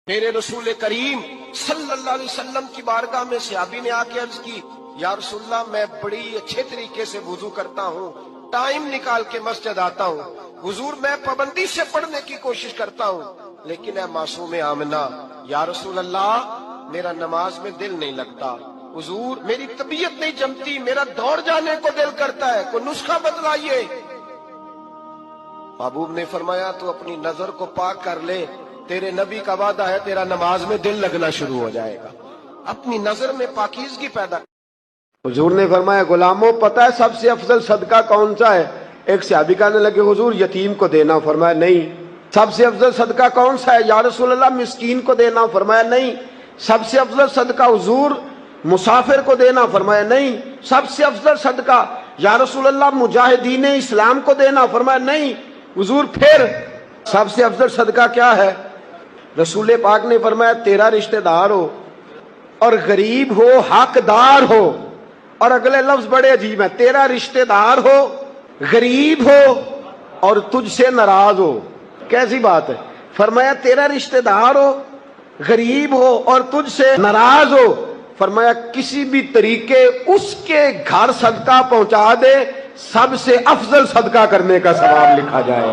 میرے رسول کریم صلی اللہ علیہ وسلم کی بارگاہ میں صحابی نے آ کے عرض کی، یا رسول اللہ میں بڑی اچھے طریقے سے وضو کرتا ہوں، ٹائم نکال کے مسجد آتا ہوں، حضور میں پابندی سے پڑھنے کی کوشش کرتا ہوں، لیکن اے معصوم آمنہ یا رسول اللہ میرا نماز میں دل نہیں لگتا، حضور میری طبیعت نہیں جمتی، میرا دوڑ جانے کو دل کرتا ہے، کوئی نسخہ بتلائیے۔ محبوب نے فرمایا تو اپنی نظر کو پاک کر لے، تیرے نبی کا وعدہ ہے تیرا نماز میں دل لگنا شروع ہو جائے گا، اپنی نظر میں پاکیزگی پیدا۔ حضور نے فرمایا غلاموں پتہ ہے سب سے افضل صدقہ کون سا ہے؟ ایک صحابی کہنے لگے حضور یتیم کو دینا، فرمایا نہیں۔ سب سے افضل صدقہ کون سا ہے یا رسول اللہ؟ مسکین کو دینا، فرمایا نہیں۔ سب سے افضل صدقہ حضور مسافر کو دینا، فرمایا نہیں۔ سب سے افضل صدقہ یا رسول اللہ مجاہدین اسلام کو دینا، فرمایا نہیں۔ حضور پھر سب سے افضل صدقہ کیا ہے؟ رسول پاک نے فرمایا تیرا رشتہ دار ہو اور غریب ہو، حقدار ہو، اور اگلے لفظ بڑے عجیب ہیں، تیرا رشتہ دار ہو، غریب ہو اور تجھ سے ناراض ہو۔ کیسی بات ہے؟ فرمایا تیرا رشتہ دار ہو، غریب ہو اور تجھ سے ناراض ہو، فرمایا کسی بھی طریقے اس کے گھر صدقہ پہنچا دے، سب سے افضل صدقہ کرنے کا ثواب لکھا جائے۔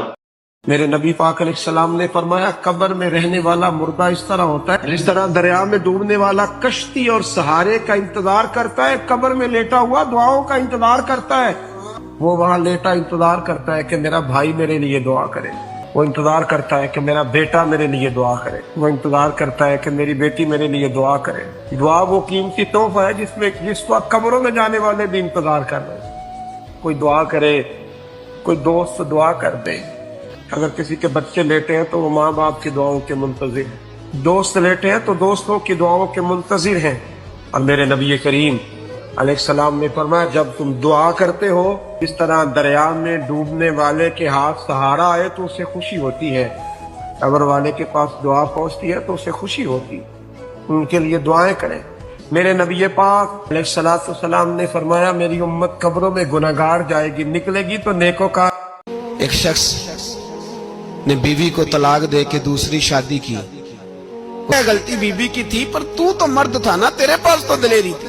میرے نبی پاک علیہ السلام نے فرمایا قبر میں رہنے والا مردہ اس طرح ہوتا ہے جس طرح دریا میں ڈوبنے والا کشتی اور سہارے کا انتظار کرتا ہے، قبر میں لیٹا ہوا دعاؤں کا انتظار کرتا ہے۔ وہ وہاں لیٹا انتظار کرتا ہے کہ میرا بھائی میرے لیے دعا کرے، وہ انتظار کرتا ہے کہ میرا بیٹا میرے لیے دعا کرے، وہ انتظار کرتا ہے کہ میری بیٹی میرے لیے دعا کرے۔ دعا وہ قیمتی تحفہ ہے جس وقت قبروں میں جانے والے بھی انتظار کر رہے ہیں۔ کوئی دعا کرے، کوئی دوست دعا کر دے۔ اگر کسی کے بچے لیٹے ہیں تو وہ ماں باپ کی دعاؤں کے منتظر ہیں، دوست لیٹے ہیں تو دوستوں کی دعاؤں کے منتظر ہیں۔ اور میرے نبی کریم علیہ السلام نے فرمایا جب تم دعا کرتے ہو اس طرح دریا میں ڈوبنے والے کے ہاتھ سہارا آئے تو اسے خوشی ہوتی ہے، قبر والے کے پاس دعا پہنچتی ہے تو اسے خوشی ہوتی ہے، ان کے لیے دعائیں کریں۔ میرے نبی پاک علیہ السلام نے فرمایا میری امت قبروں میں گناہگار جائے گی، نکلے گی تو نیکوکار۔ ایک شخص نے بیوی کو طلاق دے کے دوسری شادی کی، غلطی بیوی کی تھی پر تو مرد تھا نا، تیرے پاس تو دلیری تھی،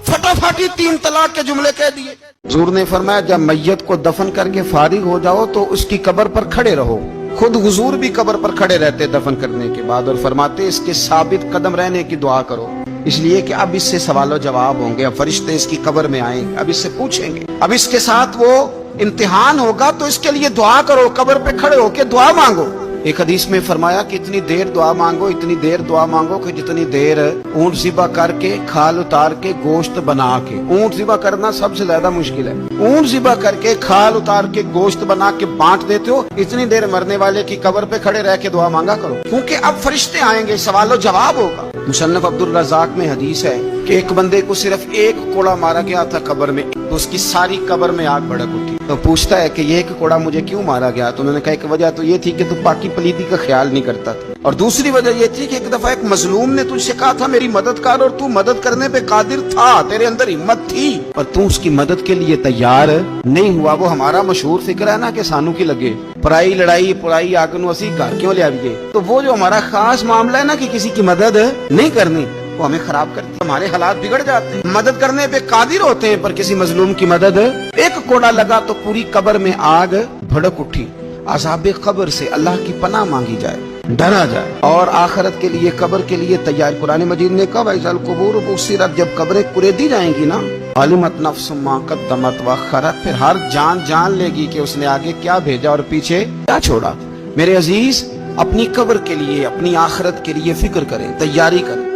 فٹافٹ 3 طلاق کے جملے کہہ دیے۔ حضور نے فرمایا جب میت کو دفن کر کے فارغ ہو جاؤ تو اس کی قبر پر کھڑے رہو۔ خود حضور بھی قبر پر کھڑے رہتے دفن کرنے کے بعد اور فرماتے اس کے ثابت قدم رہنے کی دعا کرو، اس لیے کہ اب اس سے سوال و جواب ہوں گے، اب فرشتے اس کی قبر میں آئیں، اب اس سے پوچھیں گے، اب اس کے ساتھ وہ امتحان ہوگا، تو اس کے لیے دعا کرو، قبر پہ کھڑے ہو کے دعا مانگو۔ ایک حدیث میں فرمایا کہ اتنی دیر دعا مانگو، اتنی دیر دعا مانگو کہ جتنی دیر اونٹ ذبح کر کے کھال اتار کے گوشت بنا کے، اونٹ ذبح کرنا سب سے زیادہ مشکل ہے، اونٹ ذبح کر کے کھال اتار کے گوشت بنا کے بانٹ دیتے ہو، اتنی دیر مرنے والے کی قبر پہ کھڑے رہ کے دعا مانگا کرو، کیونکہ اب فرشتے آئیں گے، سوال و جواب ہوگا۔ مصنف عبدالرزاق میں حدیث ہے کہ ایک بندے کو صرف ایک کوڑا مارا گیا تھا قبر میں، تو اس کی ساری قبر میں آگ بھڑک اٹھی۔ تو پوچھتا ہے کہ یہ ایک کوڑا مجھے کیوں مارا گیا؟ تو انہوں نے کہا ایک وجہ تو یہ تھی کہ تو پاکی پلیتی کا خیال نہیں کرتا تھا، اور دوسری وجہ یہ تھی کہ ایک دفعہ ایک مظلوم نے تجھ سے کہا تھا میری مدد کر، اور تو مدد کرنے پہ قادر تھا، تیرے اندر ہمت تھی، اور تو اس کی مدد کے لیے تیار نہیں ہوا۔ وہ ہمارا مشہور فکر ہے نا کہ سانو کی لگے پرائی لڑائی پرائی آگ نو اسی گھر کیوں لے آئیے، تو وہ جو ہمارا خاص معاملہ ہے نا کہ کسی کی مدد نہیں کرنی، وہ ہمیں خراب کرتے ہیں، ہمارے حالات بگڑ جاتے ہیں۔ مدد کرنے پہ قادر ہوتے ہیں پر کسی مظلوم کی مدد، ایک کوڑا لگا تو پوری قبر میں آگ بھڑک اٹھی۔ عذاب قبر سے اللہ کی پناہ مانگی جائے، ڈرا جائے، اور آخرت کے لیے قبر کے لیے تیار۔ قرآن مجید نے کہا وَإِذَا الْقُبُورُ بُعْثِرَتْ، جب قبریں کریدی جائیں گی نا، عَلِمَتْ نَفْسٌ مَا قَدَّمَتْ وَأَخَّرَتْ، پھر ہر جان لے گی کہ اس نے آگے کیا بھیجا اور پیچھے کیا چھوڑا۔ میرے عزیز اپنی قبر کے لیے، اپنی آخرت کے لیے فکر کریں، تیاری کریں۔